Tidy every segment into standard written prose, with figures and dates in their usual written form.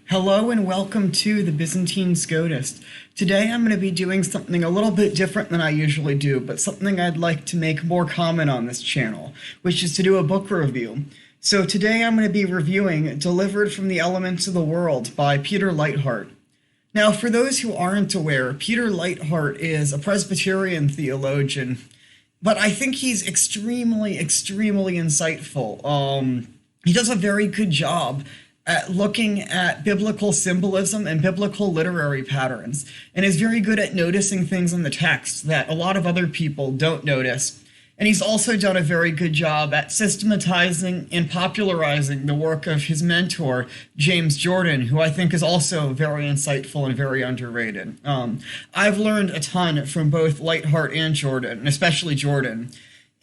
Hello and welcome to the Byzantine Scotist. Today I'm going to be doing something a little bit different than I usually do, but something I'd like to make more common on this channel, which is to do a book review. So today I'm going to be reviewing Delivered from the Elements of the World by Peter Leithart. Now, for those who aren't aware, Peter Leithart is a Presbyterian theologian, but I think he's extremely insightful. He does a very good job at looking at biblical symbolism and biblical literary patterns, and is very good at noticing things in the text that a lot of other people don't notice. And he's also done a very good job at systematizing and popularizing the work of his mentor, James Jordan, who I think is also very insightful and very underrated. I've learned a ton from both Leithart and Jordan, and especially Jordan.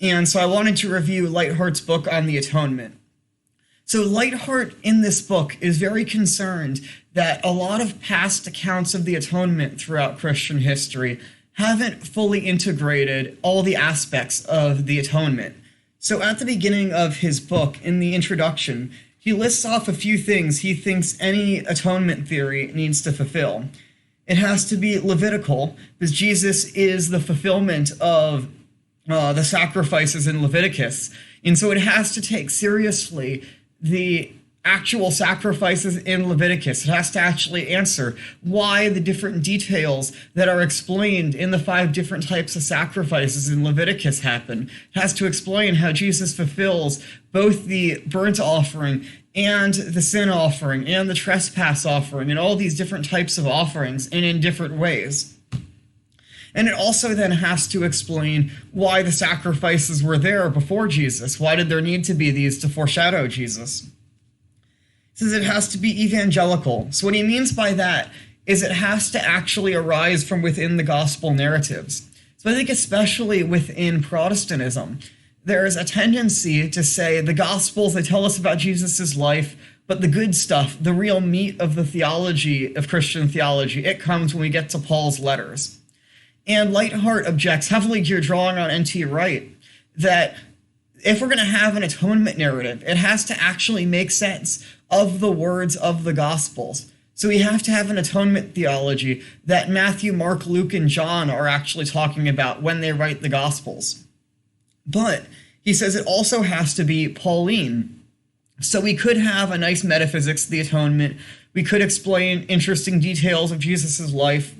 And so I wanted to review Leithart's book on the Atonement. So Leithart in this book is very concerned that a lot of past accounts of the atonement throughout Christian history haven't fully integrated all the aspects of the atonement. So at the beginning of his book, in the introduction, he lists off a few things he thinks any atonement theory needs to fulfill. It has to be Levitical, because Jesus is the fulfillment of the sacrifices in Leviticus, and so it has to take seriously the actual sacrifices in Leviticus. It has to actually answer why the different details that are explained in the 5 different types of sacrifices in Leviticus happen. It has to explain how Jesus fulfills both the burnt offering and the sin offering and the trespass offering and all these different types of offerings and in different ways. And it also then has to explain why the sacrifices were there before Jesus. Why did there need to be these to foreshadow Jesus? It says it has to be evangelical. So what he means by that is it has to actually arise from within the gospel narratives. So I think especially within Protestantism, there is a tendency to say the gospels, they tell us about Jesus' life, but the good stuff, the real meat of the theology of Christian theology, it comes when we get to Paul's letters. And Leithart objects heavily to your drawing on N.T. Wright that if we're going to have an atonement narrative, it has to actually make sense of the words of the Gospels. So we have to have an atonement theology that Matthew, Mark, Luke, and John are actually talking about when they write the Gospels. But he says it also has to be Pauline. So we could have a nice metaphysics of the atonement. We could explain interesting details of Jesus' life.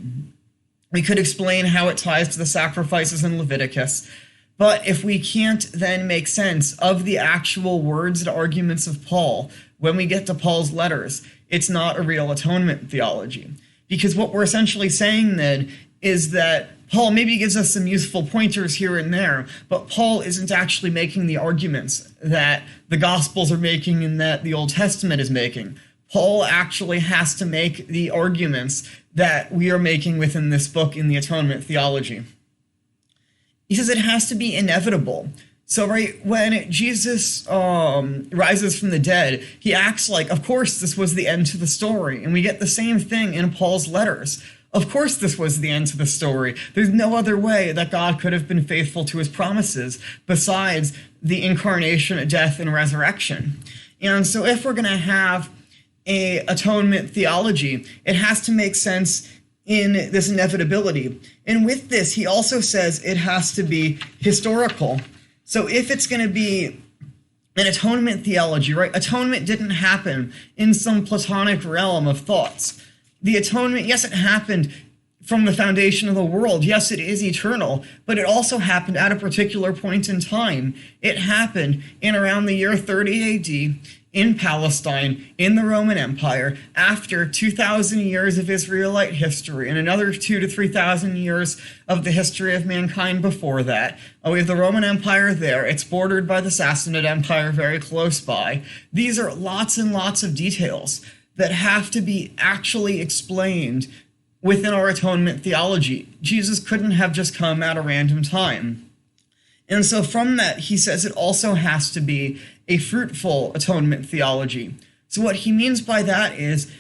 We could explain how it ties to the sacrifices in Leviticus, but if we can't then make sense of the actual words and arguments of Paul when we get to Paul's letters, it's not a real atonement theology. Because what we're essentially saying then is that Paul maybe gives us some useful pointers here and there, but Paul isn't actually making the arguments that the Gospels are making and that the Old Testament is making. Paul actually has to make the arguments that we are making within this book in the atonement theology. He says it has to be inevitable. So right when Jesus rises from the dead, he acts like, of course, this was the end to the story. And we get the same thing in Paul's letters. Of course, this was the end to the story. There's no other way that God could have been faithful to his promises besides the incarnation, death, and resurrection. And so if we're going to have a atonement theology, it has to make sense in this inevitability. And with this, he also says it has to be historical. So if it's going to be an atonement theology, right? Atonement didn't happen in some Platonic realm of thoughts. The atonement, yes, it happened from the foundation of the world. Yes, it is eternal, but it also happened at a particular point in time. It happened in around the year 30 AD in Palestine, in the Roman Empire, after 2,000 years of Israelite history and another 2,000 to 3,000 years of the history of mankind before that. We have the Roman Empire there. It's bordered by the Sassanid Empire very close by. These are lots and lots of details that have to be actually explained within our atonement theology. Jesus couldn't have just come at a random time. And so from that, he says it also has to be a fruitful atonement theology. So what he means by that is,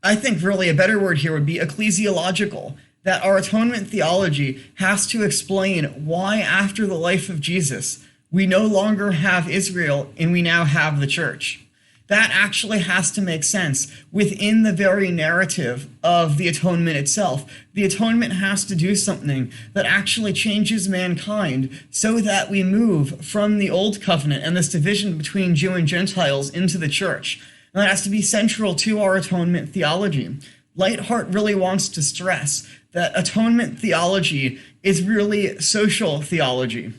I think really a better word here would be ecclesiological, that our atonement theology has to explain why after the life of Jesus, we no longer have Israel and we now have the church. that actually has to make sense within the very narrative of the atonement itself. The atonement has to do something that actually changes mankind so that we move from the old covenant and this division between Jew and Gentiles into the church. And that has to be central to our atonement theology. Leithart really wants to stress that atonement theology is really social theology,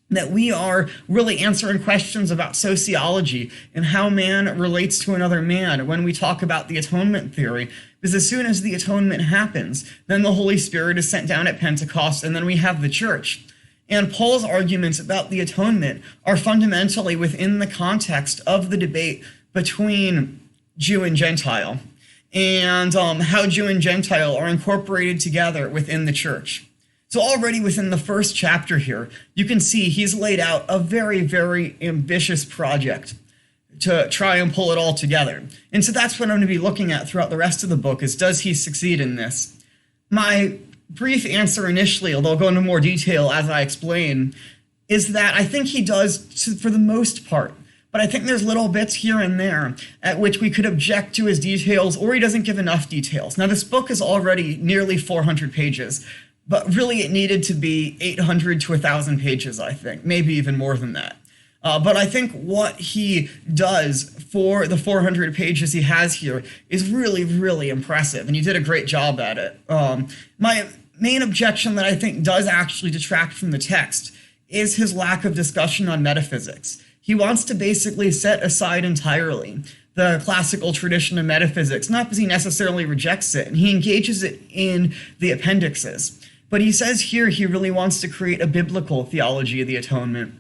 that we are really answering questions about sociology and how man relates to another man when we talk about the atonement theory. Because as soon as the atonement happens, then the Holy Spirit is sent down at Pentecost, and then we have the church. And Paul's arguments about the atonement are fundamentally within the context of the debate between Jew and Gentile, and how Jew and Gentile are incorporated together within the church. So already within the first chapter here, you can see he's laid out a very, very ambitious project to try and pull it all together. And so that's what I'm going to be looking at throughout the rest of the book, is does he succeed in this? My brief answer initially, although I'll go into more detail as I explain, is that I think he does for the most part. But I think there's little bits here and there at which we could object to his details, or he doesn't give enough details. Now, this book is already nearly 400 pages, but really it needed to be 800 to 1,000 pages, I think, maybe even more than that. But I think what he does for the 400 pages he has here is really, really impressive, and he did a great job at it. My main objection that I think does actually detract from the text is his lack of discussion on metaphysics. He wants to basically set aside entirely the classical tradition of metaphysics, not because he necessarily rejects it, and he engages it in the appendixes. But he says here he really wants to create a biblical theology of the atonement.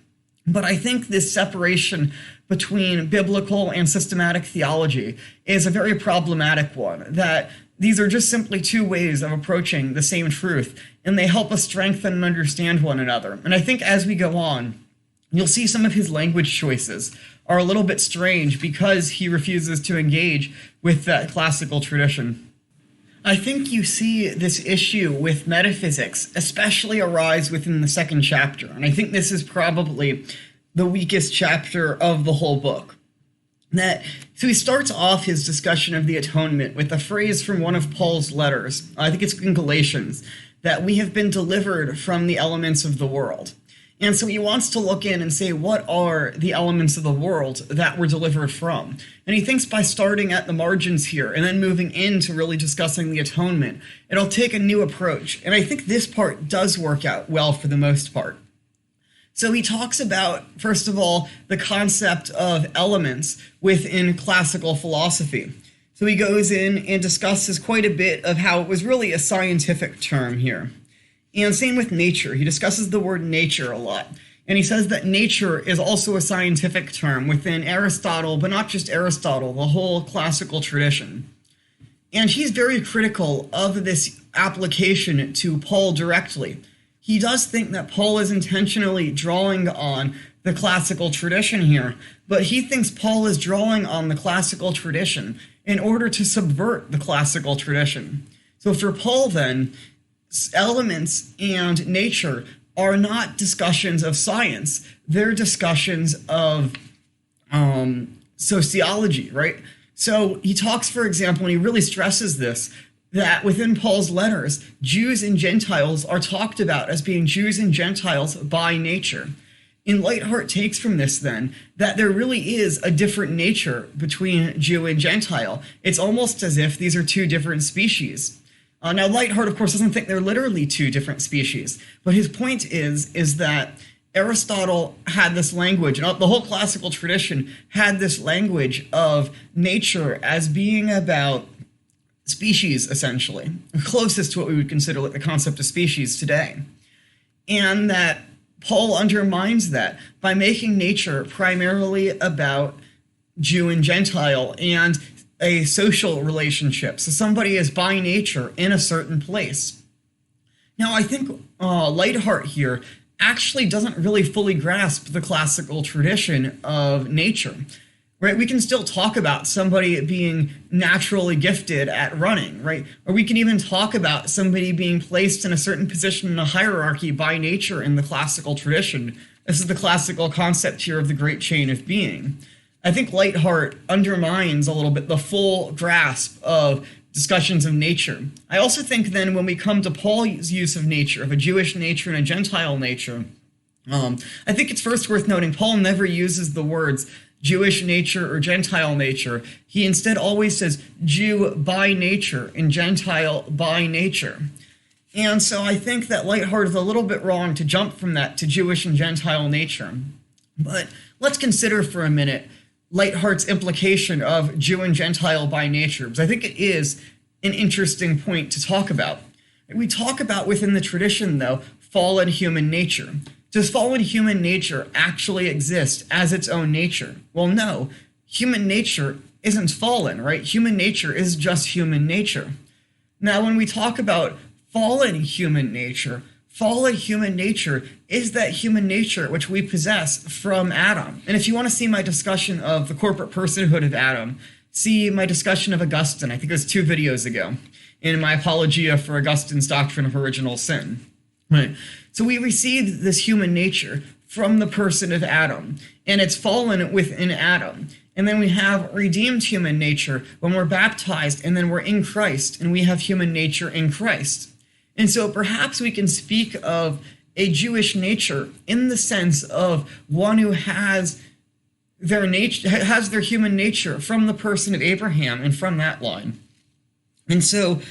But I think this separation between biblical and systematic theology is a very problematic one, that these are just simply two ways of approaching the same truth, and they help us strengthen and understand one another. And I think as we go on, you'll see some of his language choices are a little bit strange because he refuses to engage with that classical tradition. I think you see this issue with metaphysics especially arise within the second chapter, and I think this is probably the weakest chapter of the whole book. So he starts off his discussion of the atonement with a phrase from one of Paul's letters, I think it's in Galatians, that we have been delivered from the elements of the world. And so he wants to look in and say, what are the elements of the world that we're delivered from? And he thinks by starting at the margins here and then moving into really discussing the atonement, it'll take a new approach. And I think this part does work out well for the most part. So he talks about, first of all, the concept of elements within classical philosophy. So he goes in and discusses quite a bit of how it was really a scientific term here. And same with nature. He discusses the word nature a lot. And he says that nature is also a scientific term within Aristotle, but not just Aristotle, the whole classical tradition. And he's very critical of this application to Paul directly. He does think that Paul is intentionally drawing on the classical tradition here, but he thinks Paul is drawing on the classical tradition in order to subvert the classical tradition. So for Paul then, elements and nature are not discussions of science. They're discussions of sociology, right? So he talks, for example, and he really stresses this, that within Paul's letters, Jews and Gentiles are talked about as being Jews and Gentiles by nature. And Leithart takes from this then that there really is a different nature between Jew and Gentile. It's almost as if these are two different species. Now, Leithart, of course, doesn't think they're literally two different species, but his point is that Aristotle had this language, and the whole classical tradition had this language of nature as being about species, essentially, closest to what we would consider like the concept of species today. And that Paul undermines that by making nature primarily about Jew and Gentile and a social relationship. So somebody is by nature in a certain place. Now, I think Leithart here actually doesn't really fully grasp the classical tradition of nature. Right? We can still talk about somebody being naturally gifted at running, right? Or we can even talk about somebody being placed in a certain position in a hierarchy by nature in the classical tradition. This is the classical concept here of the great chain of being. I think Leithart undermines a little bit the full grasp of discussions of nature. I also think then when we come to Paul's use of nature, of a Jewish nature and a Gentile nature, I think it's first worth noting Paul never uses the words Jewish nature or Gentile nature. He instead always says Jew by nature and Gentile by nature. And so I think that Leithart is a little bit wrong to jump from that to Jewish and Gentile nature. But let's consider for a minute Leithart's implication of Jew and Gentile by nature, because I think it is an interesting point to talk about. We talk about within the tradition, though, fallen human nature. Does fallen human nature actually exist as its own nature? Well, no. Human nature isn't fallen, right? Human nature is just human nature. Now, when we talk about fallen human nature is that human nature which we possess from Adam. And if you want to see my discussion of the corporate personhood of Adam, see my discussion of Augustine, I think it was 2 videos ago, in my Apologia for Augustine's Doctrine of Original Sin. Right. So we received this human nature from the person of Adam, and it's fallen within Adam. And then we have redeemed human nature when we're baptized, and then we're in Christ, and we have human nature in Christ. And so perhaps we can speak of a Jewish nature in the sense of one who has their human nature from the person of Abraham and from that line. And so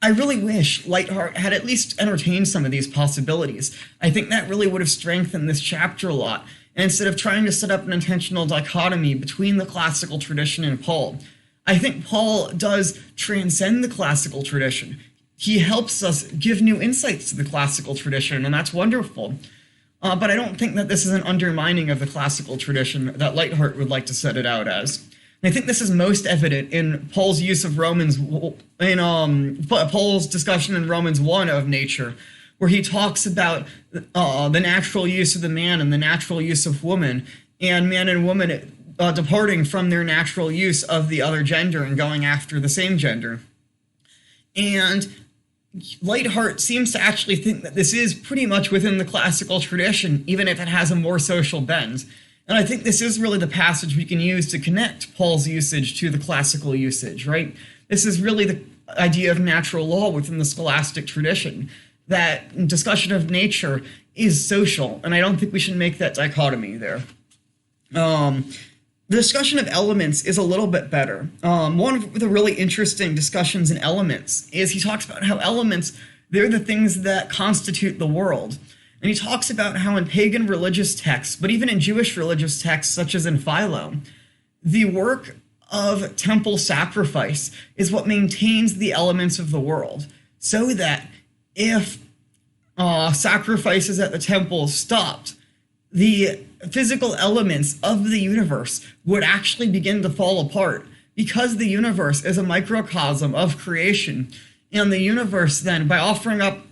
I really wish Leithart had at least entertained some of these possibilities. I think that really would have strengthened this chapter a lot. And instead of trying to set up an intentional dichotomy between the classical tradition and Paul, I think Paul does transcend the classical tradition. He helps us give new insights to the classical tradition, and that's wonderful. But I don't think that this is an undermining of the classical tradition that Leithart would like to set it out as. And I think this is most evident in Paul's use of Paul's discussion in Romans 1 of nature, where he talks about the natural use of the man and the natural use of woman, and man and woman departing from their natural use of the other gender and going after the same gender. And Leithart seems to actually think that this is pretty much within the classical tradition, even if it has a more social bend. And I think this is really the passage we can use to connect Paul's usage to the classical usage, right? This is really the idea of natural law within the scholastic tradition, that discussion of nature is social, and I don't think we should make that dichotomy there. The discussion of elements is a little bit better. One of the really interesting discussions in elements is he talks about how elements, they're the things that constitute the world. And he talks about how in pagan religious texts, but even in Jewish religious texts, such as in Philo, the work of temple sacrifice is what maintains the elements of the world, so that if sacrifices at the temple stopped, the physical elements of the universe would actually begin to fall apart, because the universe is a microcosm of creation. And the universe then, by offering up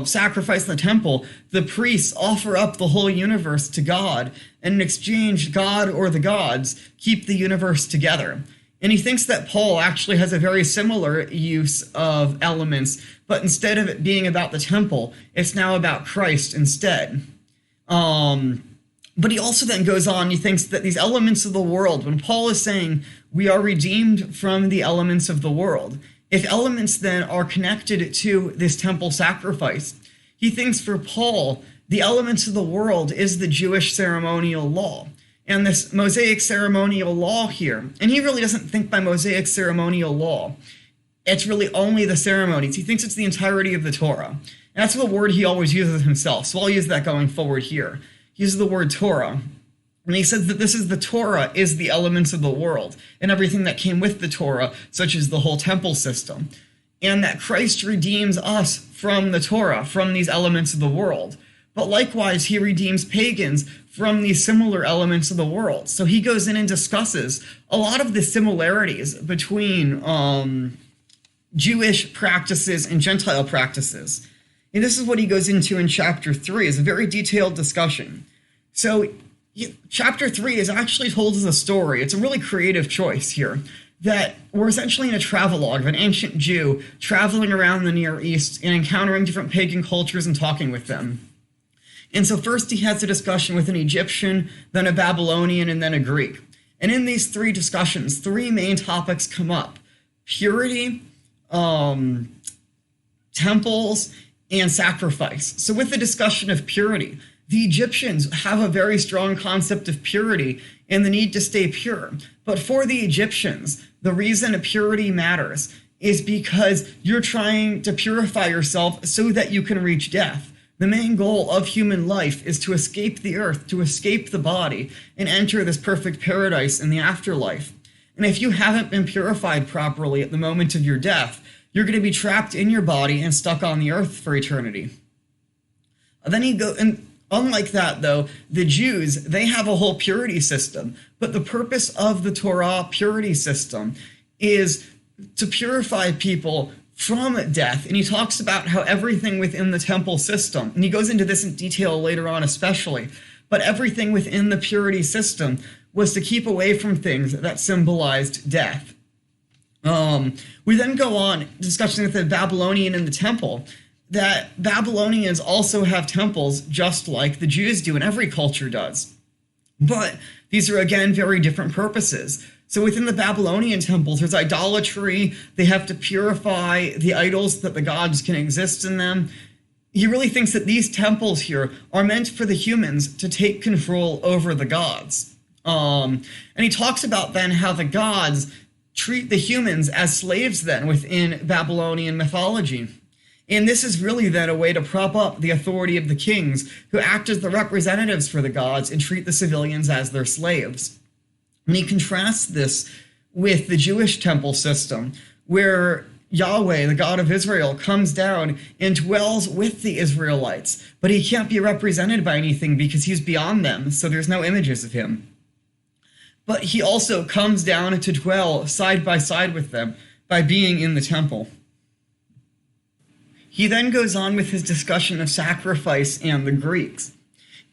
sacrifice in the temple, the priests offer up the whole universe to God, and in exchange, God or the gods keep the universe together. And he thinks that Paul actually has a very similar use of elements, but instead of it being about the temple, it's now about Christ instead. But he also then goes on, he thinks that these elements of the world, when Paul is saying we are redeemed from the elements of the world, if elements then are connected to this temple sacrifice, he thinks for Paul, the elements of the world is the Jewish ceremonial law. And this Mosaic ceremonial law here, and he really doesn't think by Mosaic ceremonial law, it's really only the ceremonies. He thinks it's the entirety of the Torah. And that's the word he always uses himself, so I'll use that going forward here. He uses the word Torah. And he says that this is the Torah is the elements of the world and everything that came with the Torah, such as the whole temple system. And that Christ redeems us from the Torah, from these elements of the world. But likewise, he redeems pagans from these similar elements of the world. So he goes in and discusses a lot of the similarities between Jewish practices and Gentile practices. And this is what he goes into in chapter 3, is a very detailed discussion. So chapter 3 is actually told as a story. It's a really creative choice here, that we're essentially in a travelogue of an ancient Jew traveling around the Near East and encountering different pagan cultures and talking with them. And so first he has a discussion with an Egyptian, then a Babylonian, and then a Greek. And in these three discussions, three main topics come up: purity, temples, and sacrifice. So with the discussion of purity, the Egyptians have a very strong concept of purity and the need to stay pure. But for the Egyptians, the reason purity matters is because you're trying to purify yourself so that you can reach death. The main goal of human life is to escape the earth, to escape the body, and enter this perfect paradise in the afterlife. And if you haven't been purified properly at the moment of your death, you're going to be trapped in your body and stuck on the earth for eternity. And unlike that, though, the Jews, they have a whole purity system. But the purpose of the Torah purity system is to purify people from death. And he talks about how everything within the temple system, and he goes into this in detail later on especially, but everything within the purity system was to keep away from things that symbolized death. We then go on discussing with the Babylonian and the temple, that Babylonians also have temples just like the Jews do, and every culture does. But these are, again, very different purposes. So within the Babylonian temples, there's idolatry. They have to purify the idols that the gods can exist in them. He really thinks that these temples here are meant for the humans to take control over the gods. And he talks about then how the gods treat the humans as slaves then within Babylonian mythology. And this is really then a way to prop up the authority of the kings who act as the representatives for the gods and treat the civilians as their slaves. And he contrasts this with the Jewish temple system, where Yahweh, the God of Israel, comes down and dwells with the Israelites, but he can't be represented by anything because he's beyond them, so there's no images of him. But he also comes down to dwell side by side with them by being in the temple. He then goes on with his discussion of sacrifice and the Greeks.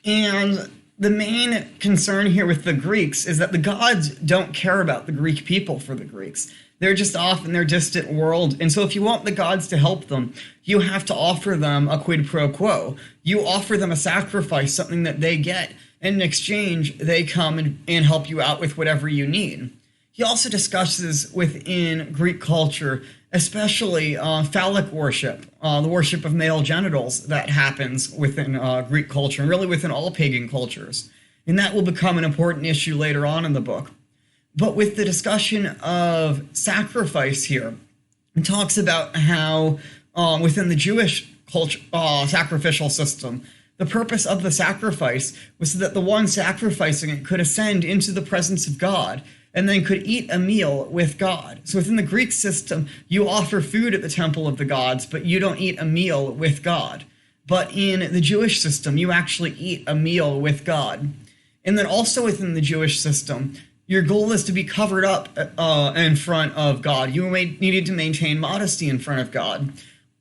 And the main concern here with the Greeks is that the gods don't care about the Greek people for the Greeks. They're just off in their distant world. And so if you want the gods to help them, you have to offer them a quid pro quo. You offer them a sacrifice, something that they get. And in exchange, they come and help you out with whatever you need. He also discusses within Greek culture, especially phallic worship, the worship of male genitals that happens within Greek culture, and really within all pagan cultures. And that will become an important issue later on in the book. But with the discussion of sacrifice here, it talks about how within the Jewish culture, sacrificial system, the purpose of the sacrifice was so that the one sacrificing it could ascend into the presence of God and then could eat a meal with God. So within the Greek system, you offer food at the temple of the gods, but you don't eat a meal with God. But in the Jewish system, you actually eat a meal with God. And then also within the Jewish system, your goal is to be covered up in front of God. You needed to maintain modesty in front of God.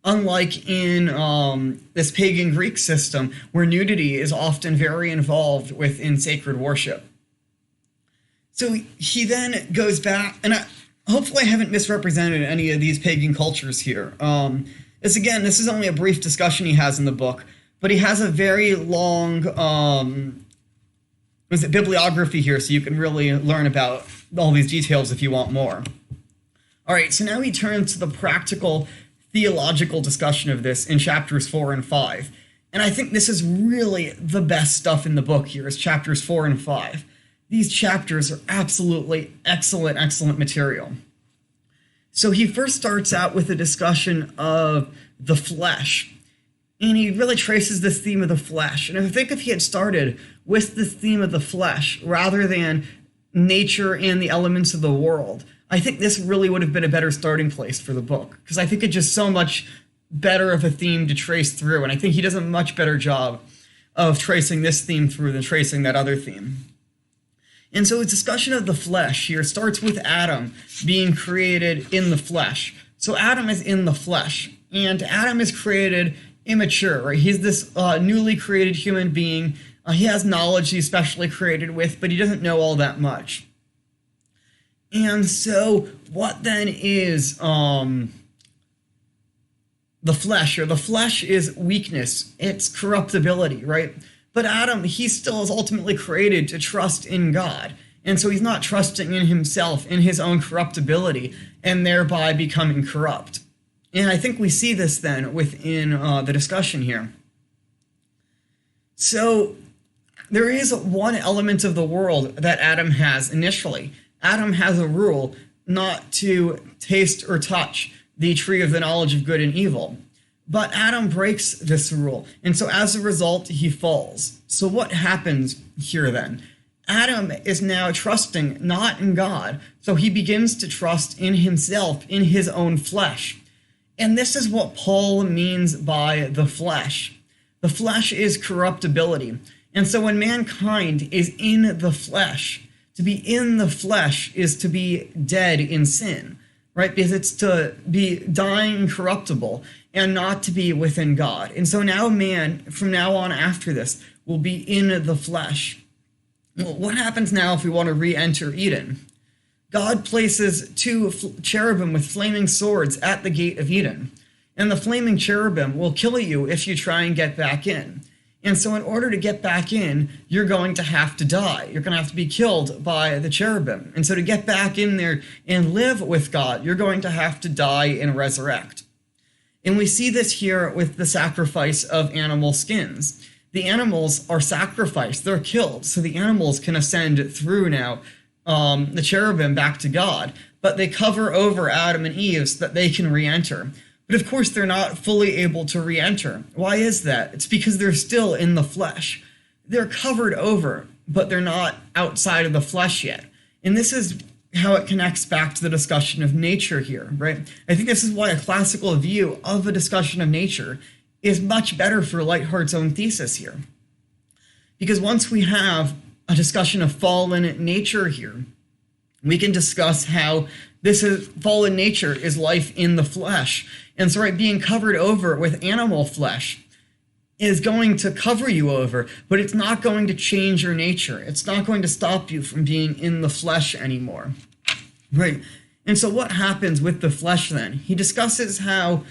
Unlike in this pagan Greek system, where nudity is often very involved within sacred worship. So he then goes back, and hopefully I haven't misrepresented any of these pagan cultures here. This is only a brief discussion he has in the book, but he has a very long bibliography here, so you can really learn about all these details if you want more. All right, so now he turns to the practical theological discussion of this in chapters 4 and 5. And I think this is really the best stuff in the book here, is chapters 4 and 5. These chapters are absolutely excellent material. So he first starts out with a discussion of the flesh. And he really traces this theme of the flesh. And I think if he had started with the theme of the flesh rather than nature and the elements of the world, I think this really would have been a better starting place for the book, because I think it's just so much better of a theme to trace through, and I think he does a much better job of tracing this theme through than tracing that other theme. And so his discussion of the flesh here starts with Adam being created in the flesh. So Adam is in the flesh, and Adam is created immature, right? He's this newly created human being. He has knowledge he's specially created with, but he doesn't know all that much. And so what then is the flesh? Or the flesh is weakness. It's corruptibility, right? But Adam, he still is ultimately created to trust in God. And so he's not trusting in himself, in his own corruptibility, and thereby becoming corrupt. And I think we see this then within the discussion here. So there is one element of the world that Adam has initially. Adam has a rule not to taste or touch the tree of the knowledge of good and evil. But Adam breaks this rule, and so as a result, he falls. So what happens here then? Adam is now trusting not in God, so he begins to trust in himself, in his own flesh. And this is what Paul means by the flesh. The flesh is corruptibility. And so when mankind is in the flesh, to be in the flesh is to be dead in sin, right? Because it's to be dying and corruptible and not to be within God. And so now man, from now on after this, will be in the flesh. Well, what happens now if we want to re-enter Eden? God places two cherubim with flaming swords at the gate of Eden. And the flaming cherubim will kill you if you try and get back in. And so in order to get back in, you're going to have to die. You're going to have to be killed by the cherubim. And so to get back in there and live with God, you're going to have to die and resurrect. And we see this here with the sacrifice of animal skins. The animals are sacrificed. They're killed. So the animals can ascend through now the cherubim back to God. But they cover over Adam and Eve so that they can re-enter. But of course, they're not fully able to re-enter. Why is that? It's because they're still in the flesh. They're covered over, but they're not outside of the flesh yet. And this is how it connects back to the discussion of nature here, right? I think this is why a classical view of a discussion of nature is much better for Leithart's own thesis here. Because once we have a discussion of fallen nature here, we can discuss how this is fallen nature is life in the flesh. And so, right, being covered over with animal flesh is going to cover you over, but it's not going to change your nature. It's not going to stop you from being in the flesh anymore. Right? And so what happens with the flesh then? He discusses how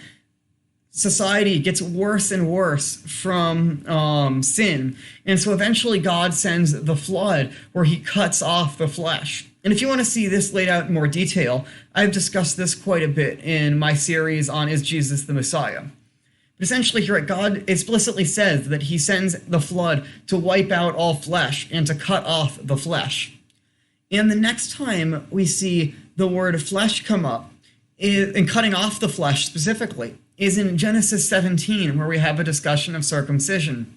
society gets worse and worse from sin. And so eventually God sends the flood where he cuts off the flesh. And if you want to see this laid out in more detail, I've discussed this quite a bit in my series on Is Jesus the Messiah? But essentially here, God explicitly says that he sends the flood to wipe out all flesh and to cut off the flesh. And the next time we see the word flesh come up, and cutting off the flesh specifically, is in Genesis 17, where we have a discussion of circumcision.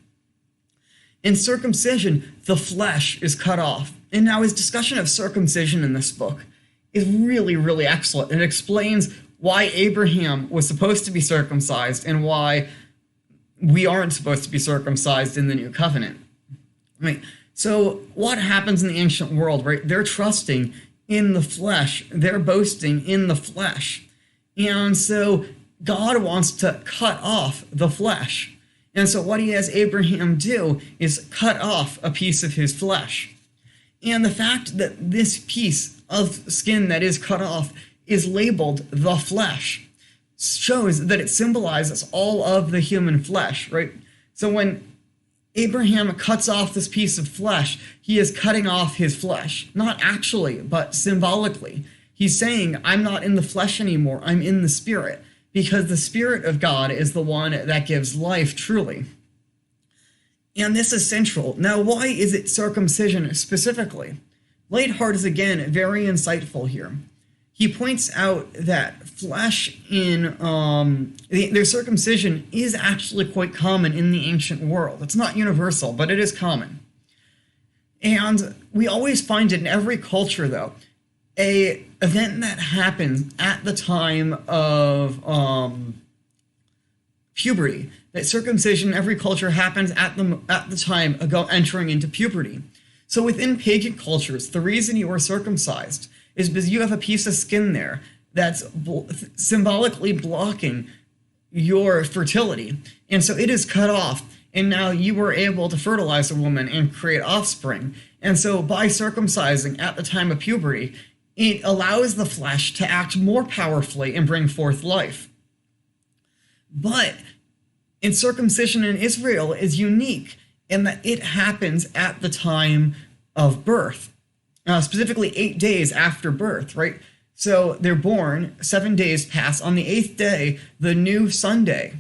In circumcision, the flesh is cut off. And now his discussion of circumcision in this book is really, really excellent. It explains why Abraham was supposed to be circumcised and why we aren't supposed to be circumcised in the new covenant. Right? So what happens in the ancient world, right? They're trusting in the flesh. They're boasting in the flesh. And so God wants to cut off the flesh. And so what he has Abraham do is cut off a piece of his flesh. And the fact that this piece of skin that is cut off is labeled the flesh shows that it symbolizes all of the human flesh, right? So when Abraham cuts off this piece of flesh, he is cutting off his flesh. Not actually, but symbolically. He's saying, I'm not in the flesh anymore, I'm in the spirit. Because the Spirit of God is the one that gives life truly. And this is central. Now, why is it circumcision specifically? Leithart is again very insightful here. He points out that flesh in their circumcision is actually quite common in the ancient world. It's not universal, but it is common. And we always find it in every culture, though, a event that happens at the time of puberty. That circumcision in every culture happens at the time of entering into puberty. So within pagan cultures, the reason you are circumcised is because you have a piece of skin there that's symbolically blocking your fertility. And so it is cut off, and now you were able to fertilize a woman and create offspring. And so by circumcising at the time of puberty, it allows the flesh to act more powerfully and bring forth life. But in circumcision in Israel is unique in that it happens at the time of birth. specifically 8 days after birth, right? So they're born, 7 days pass. On the 8th day, the new Sunday,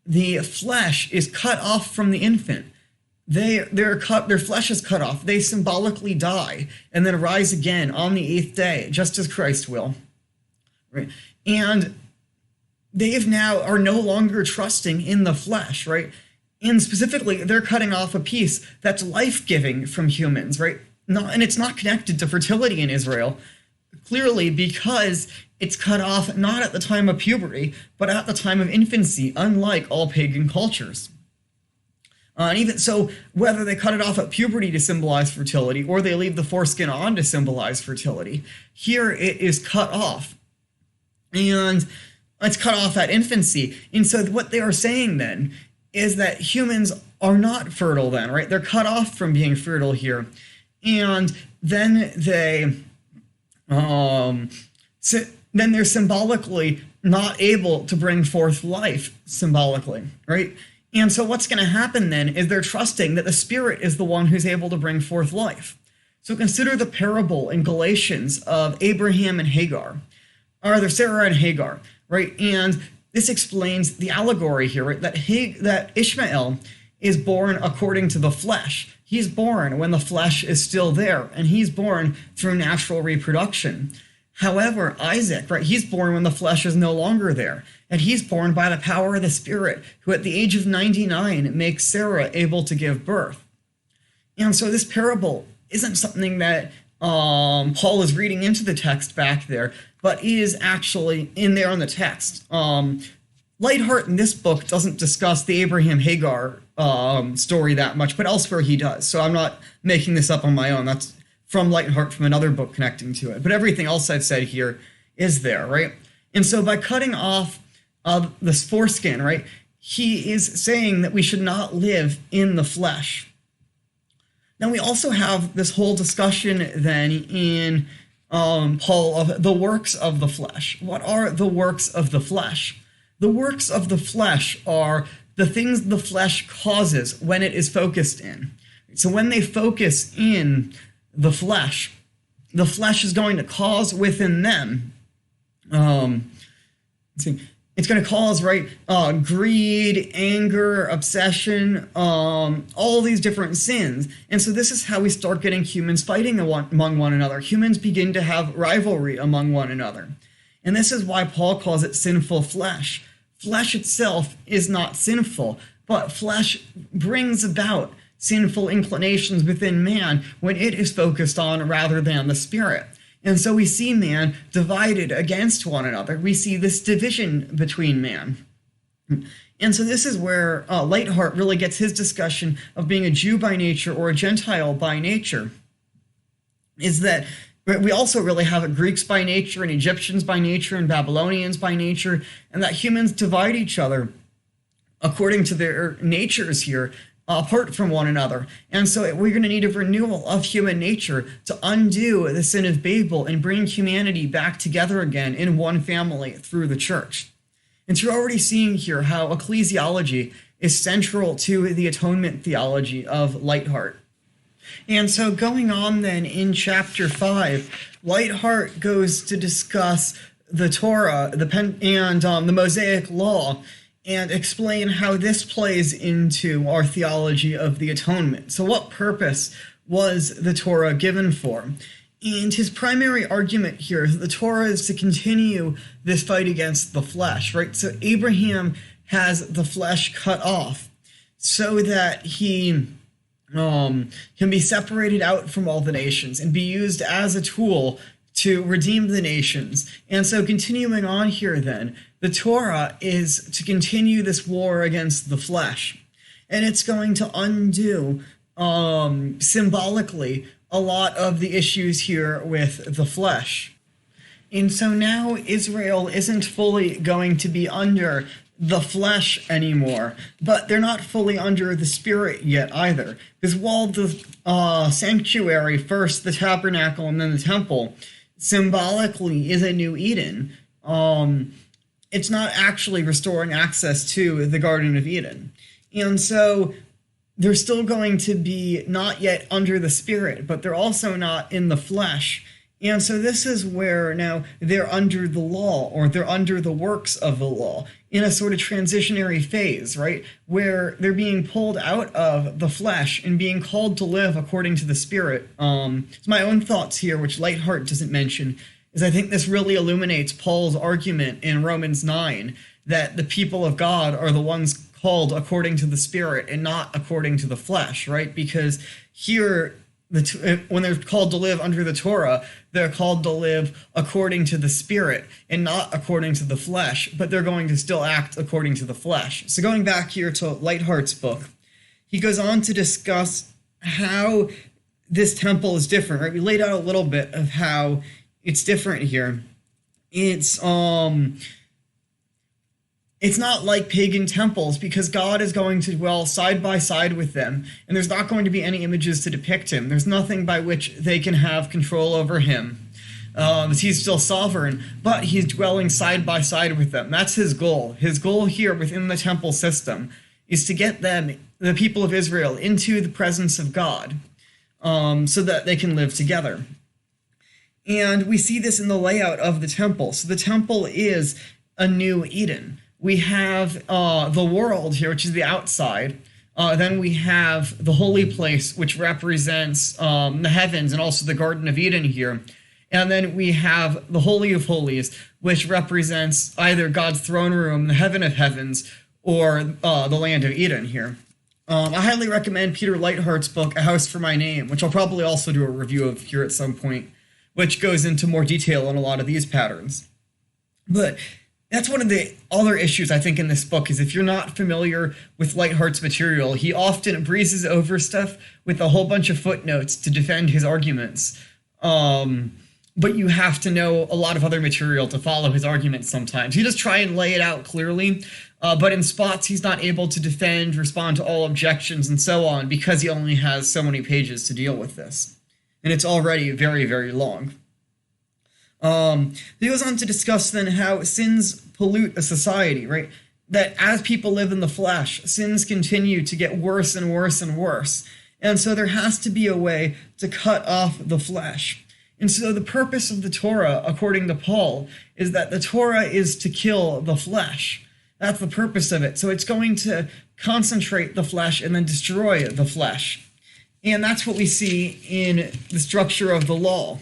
the flesh is cut off from the infant. Their flesh is cut off. They symbolically die and then rise again on the 8th day, just as Christ will. Right? And they now are no longer trusting in the flesh, right? And specifically, they're cutting off a piece that's life-giving from humans, right? And it's not connected to fertility in Israel, clearly because it's cut off not at the time of puberty, but at the time of infancy, unlike all pagan cultures. And even so, whether they cut it off at puberty to symbolize fertility or they leave the foreskin on to symbolize fertility, here it is cut off. And it's cut off at infancy. And so what they are saying then is that humans are not fertile then, right? They're cut off from being fertile here. And then they're symbolically not able to bring forth life symbolically, right? And so what's going to happen then is they're trusting that the Spirit is the one who's able to bring forth life. So consider the parable in Galatians of Abraham and Hagar, or they're Sarah and Hagar, right? And this explains the allegory here, right? That Ishmael is born according to the flesh. He's born when the flesh is still there, and he's born through natural reproduction. However, Isaac, right, he's born when the flesh is no longer there, and he's born by the power of the Spirit, who at the age of 99 makes Sarah able to give birth. And so this parable isn't something that Paul is reading into the text back there, but is actually in there in the text. Leithart in this book doesn't discuss the Abraham-Hagar story that much, but elsewhere he does. So I'm not making this up on my own. That's from Leithart from another book connecting to it. But everything else I've said here is there, right? And so by cutting off this foreskin, right, he is saying that we should not live in the flesh. Now we also have this whole discussion then in Paul of the works of the flesh. What are the works of the flesh? The works of the flesh are the things the flesh causes when it is focused in. So when they focus in the flesh is going to cause within them, it's going to cause, right, greed, anger, obsession, all these different sins. And so this is how we start getting humans fighting among one another. Humans begin to have rivalry among one another. And this is why Paul calls it sinful flesh. Flesh itself is not sinful, but flesh brings about sinful inclinations within man when it is focused on rather than the Spirit. And so we see man divided against one another. We see this division between man. And so this is where Leithart really gets his discussion of being a Jew by nature or a Gentile by nature, is that we also really have Greeks by nature and Egyptians by nature and Babylonians by nature, and that humans divide each other according to their natures here, apart from one another. And so we're going to need a renewal of human nature to undo the sin of Babel and bring humanity back together again in one family through the church. And so you're already seeing here how ecclesiology is central to the atonement theology of Leithart. And so going on then in chapter 5, Leithart goes to discuss the Torah and the Mosaic Law and explain how this plays into our theology of the atonement. So what purpose was the Torah given for? And his primary argument here is that the Torah is to continue this fight against the flesh, right? So Abraham has the flesh cut off so that he can be separated out from all the nations and be used as a tool to redeem the nations. And so continuing on here then, the Torah is to continue this war against the flesh. And it's going to undo symbolically a lot of the issues here with the flesh. And so now Israel isn't fully going to be under the flesh anymore, but they're not fully under the Spirit yet either. Because while the sanctuary, first the tabernacle and then the temple, symbolically is a new Eden, it's not actually restoring access to the Garden of Eden. And so they're still going to be not yet under the Spirit, but they're also not in the flesh. And so this is where now they're under the law, or they're under the works of the law, in a sort of transitionary phase, right? Where they're being pulled out of the flesh and being called to live according to the Spirit. So my own thoughts here, which Leithart doesn't mention, is I think this really illuminates Paul's argument in Romans 9 that the people of God are the ones called according to the Spirit and not according to the flesh, right? Because here, when they're called to live under the Torah, they're called to live according to the Spirit and not according to the flesh, but they're going to still act according to the flesh. So going back here to Leithart's book, he goes on to discuss how this temple is different, right? We laid out a little bit of how it's different here. It's not like pagan temples, because God is going to dwell side by side with them, and there's not going to be any images to depict him. There's nothing by which they can have control over him. He's still sovereign, but he's dwelling side by side with them. That's his goal. His goal here within the temple system is to get them, the people of Israel, into the presence of God, so that they can live together. And we see this in the layout of the temple. So the temple is a new Eden. We have the world here, which is the outside. Then we have the holy place, which represents the heavens, and also the Garden of Eden here. And then we have the Holy of Holies, which represents either God's throne room, the heaven of heavens, or the land of Eden here. I highly recommend Peter Leithart's book, A House for My Name, which I'll probably also do a review of here at some point, which goes into more detail on a lot of these patterns. But that's one of the other issues, I think, in this book, is if you're not familiar with Leithart's material, he often breezes over stuff with a whole bunch of footnotes to defend his arguments. But you have to know a lot of other material to follow his arguments sometimes. He does try and lay it out clearly, but in spots he's not able to defend, respond to all objections, and so on, because he only has so many pages to deal with this. And it's already very, very long. He goes on to discuss then how sins pollute a society, right? That as people live in the flesh, sins continue to get worse and worse and worse. And so there has to be a way to cut off the flesh. And so the purpose of the Torah, according to Paul, is that the Torah is to kill the flesh. That's the purpose of it. So it's going to concentrate the flesh and then destroy the flesh. And that's what we see in the structure of the law.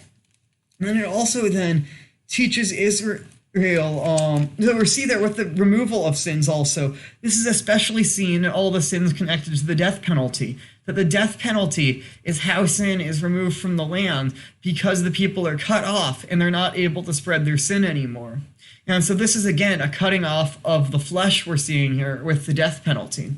And then it also then teaches Israel, so we see that with the removal of sins also, this is especially seen in all the sins connected to the death penalty, that the death penalty is how sin is removed from the land, because the people are cut off and they're not able to spread their sin anymore. And so this is, again, a cutting off of the flesh we're seeing here with the death penalty.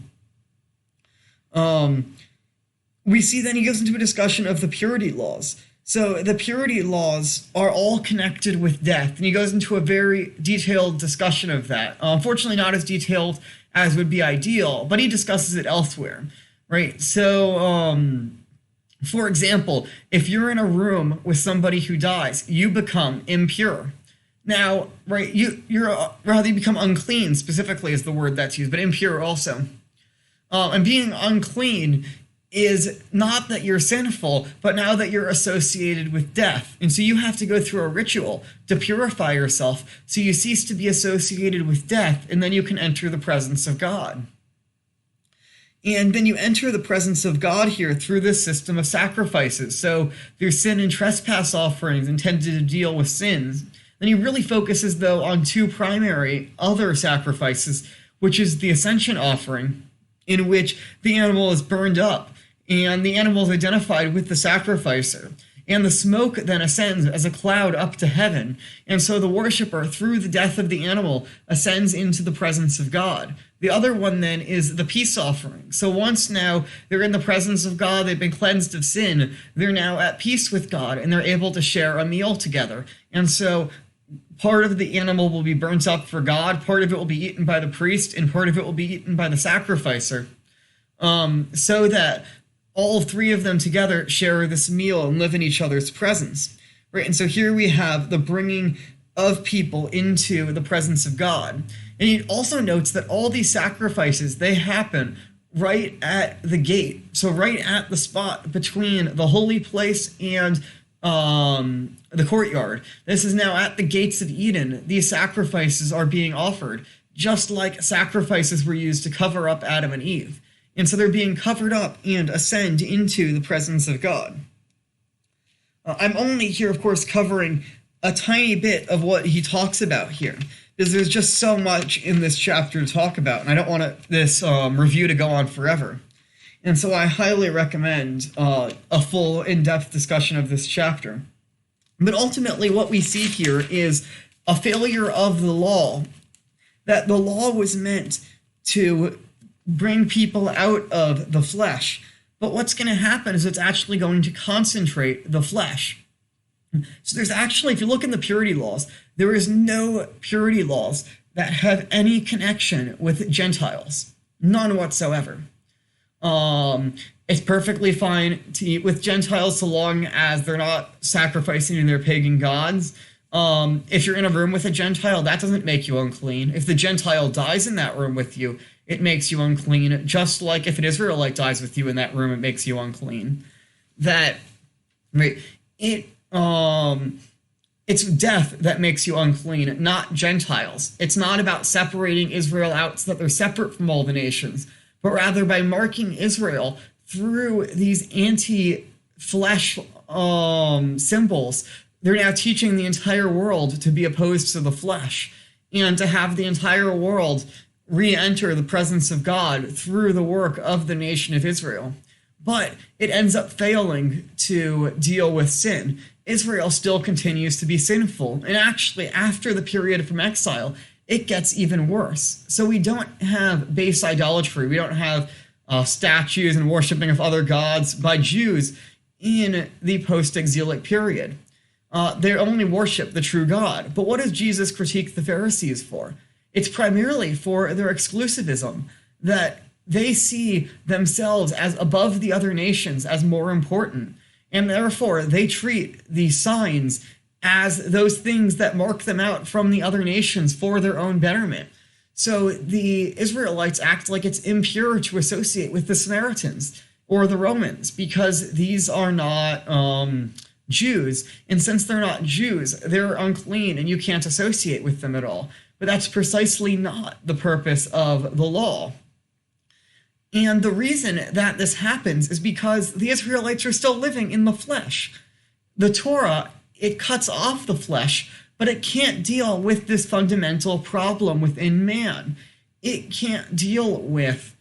We see then he goes into a discussion of the purity laws. So the purity laws are all connected with death, and he goes into a very detailed discussion of that. Unfortunately, not as detailed as would be ideal, but he discusses it elsewhere, right? So, for example, if you're in a room with somebody who dies, you become impure. Now, right, you become unclean, specifically is the word that's used, but impure also. And being unclean is not that you're sinful, but now that you're associated with death. And so you have to go through a ritual to purify yourself, so you cease to be associated with death, and then you can enter the presence of God. And then you enter the presence of God here through this system of sacrifices. So there's sin and trespass offerings intended to deal with sins. Then he really focuses, though, on two primary other sacrifices, which is the Ascension Offering, in which the animal is burned up, and the animal is identified with the sacrificer. And the smoke then ascends as a cloud up to heaven. And so the worshiper, through the death of the animal, ascends into the presence of God. The other one then is the peace offering. So once now they're in the presence of God, they've been cleansed of sin, they're now at peace with God, and they're able to share a meal together. And so part of the animal will be burnt up for God, part of it will be eaten by the priest, and part of it will be eaten by the sacrificer, so that all three of them together share this meal and live in each other's presence, right? And so here we have the bringing of people into the presence of God. And he also notes that all these sacrifices, they happen right at the gate. So right at the spot between the holy place and the courtyard. This is now at the gates of Eden. These sacrifices are being offered, just like sacrifices were used to cover up Adam and Eve. And so they're being covered up and ascend into the presence of God. I'm only here, of course, covering a tiny bit of what he talks about here, because there's just so much in this chapter to talk about, and I don't want this review to go on forever. And so I highly recommend a full, in-depth discussion of this chapter. But ultimately, what we see here is a failure of the law, that the law was meant to bring people out of the flesh. But what's going to happen is it's actually going to concentrate the flesh. So there's actually, if you look in the purity laws, there is no purity laws that have any connection with Gentiles. None whatsoever. It's perfectly fine to eat with Gentiles so long as they're not sacrificing to their pagan gods. If you're in a room with a Gentile, that doesn't make you unclean. If the Gentile dies in that room with you, it makes you unclean, just like if an Israelite dies with you in that room, it makes you unclean. That, right, it's death that makes you unclean, not Gentiles. It's not about separating Israel out so that they're separate from all the nations, but rather by marking Israel through these anti-flesh symbols. They're now teaching the entire world to be opposed to the flesh and to have the entire world re-enter the presence of God through the work of the nation of Israel. But it ends up failing to deal with sin. Israel still continues to be sinful. And actually, after the period from exile, it gets even worse. So we don't have base idolatry. We don't have statues and worshiping of other gods by Jews in the post-exilic period. They only worship the true God. But what does Jesus critique the Pharisees for? It's primarily for their exclusivism, that they see themselves as above the other nations, as more important. And therefore, they treat the signs as those things that mark them out from the other nations for their own betterment. So the Israelites act like it's impure to associate with the Samaritans or the Romans, because these are not Jews. And since they're not Jews, they're unclean and you can't associate with them at all. But that's precisely not the purpose of the law. And the reason that this happens is because the Israelites are still living in the flesh. The Torah, it cuts off the flesh, but it can't deal with this fundamental problem within man. It can't deal with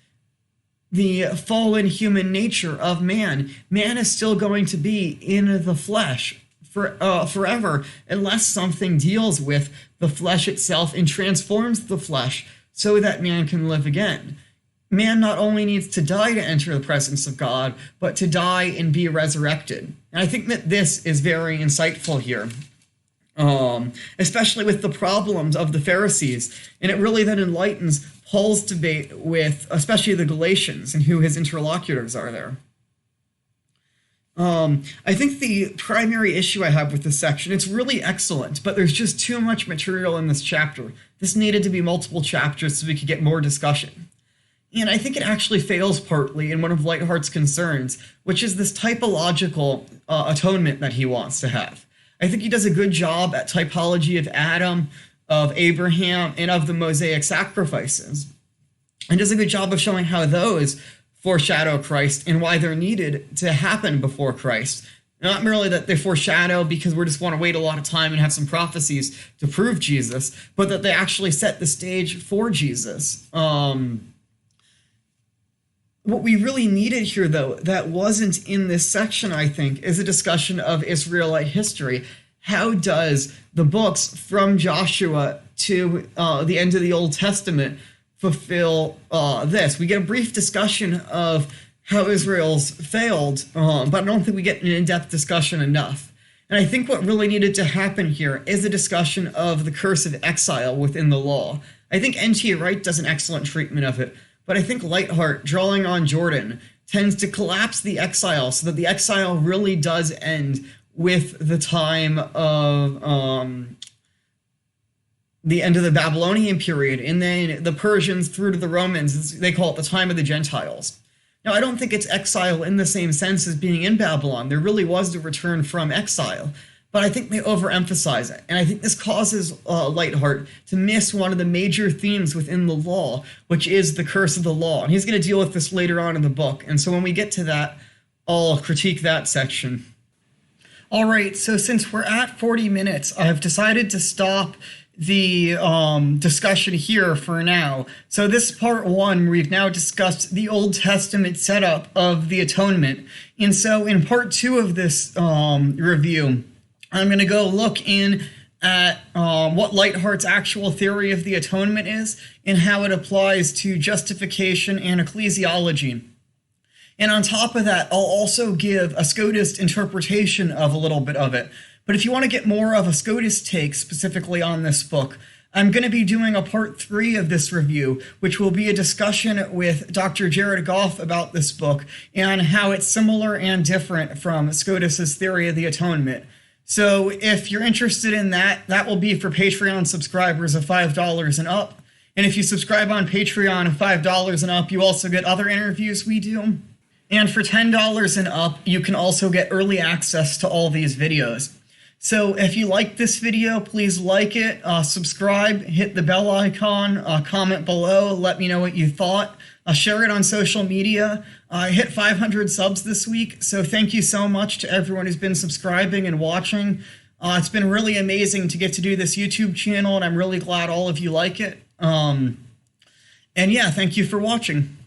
the fallen human nature of man. Man is still going to be in the flesh forever unless something deals with the flesh itself and transforms the flesh so that man can live again. Man not only needs to die to enter the presence of God, but to die and be resurrected. And I think that this is very insightful here, especially with the problems of the Pharisees. And it really then enlightens Paul's debate with especially the Galatians and who his interlocutors are there. I think the primary issue I have with this section, it's really excellent, but there's just too much material in this chapter. This needed to be multiple chapters so we could get more discussion. And I think it actually fails partly in one of Leithart's concerns, which is this typological atonement that he wants to have. I think he does a good job at typology of Adam, of Abraham, and of the Mosaic sacrifices. And does a good job of showing how those foreshadow Christ and why they're needed to happen before Christ. Not merely that they foreshadow because we just want to wait a lot of time and have some prophecies to prove Jesus, but that they actually set the stage for Jesus. What we really needed here, though, that wasn't in this section, I think, is a discussion of Israelite history. How does the books from Joshua to the end of the Old Testament fulfill this? We get a brief discussion of how Israel's failed, but I don't think we get an in-depth discussion enough. And I think what really needed to happen here is a discussion of the curse of exile within the law. I think N.T. Wright does an excellent treatment of it, but I think Leithart, drawing on Jordan, tends to collapse the exile so that the exile really does end with the time of the end of the Babylonian period, and then the Persians through to the Romans. They call it the time of the Gentiles. Now, I don't think it's exile in the same sense as being in Babylon. There really was the return from exile, but I think they overemphasize it. And I think this causes Leithart to miss one of the major themes within the law, which is the curse of the law. And he's going to deal with this later on in the book. And so when we get to that, I'll critique that section. All right, so since we're at 40 minutes, I've decided to stop the discussion here for now. So this is part one. We've now discussed the Old Testament setup of the atonement. And so in part two of this review, I'm going to go look in at what Leithart's actual theory of the atonement is and how it applies to justification and ecclesiology. And on top of that, I'll also give a Scotist interpretation of a little bit of it. But if you want to get more of a Scotist take specifically on this book, I'm going to be doing a part 3 of this review, which will be a discussion with Dr. Jared Goff about this book and how it's similar and different from Scotist's theory of the atonement. So if you're interested in that, that will be for Patreon subscribers of $5 and up. And if you subscribe on Patreon of $5 and up, you also get other interviews we do. And for $10 and up, you can also get early access to all these videos. So if you like this video, please like it, subscribe, hit the bell icon, comment below, let me know what you thought, share it on social media. I hit 500 subs this week, so thank you so much to everyone who's been subscribing and watching. It's been really amazing to get to do this YouTube channel, and I'm really glad all of you like it. And yeah, thank you for watching.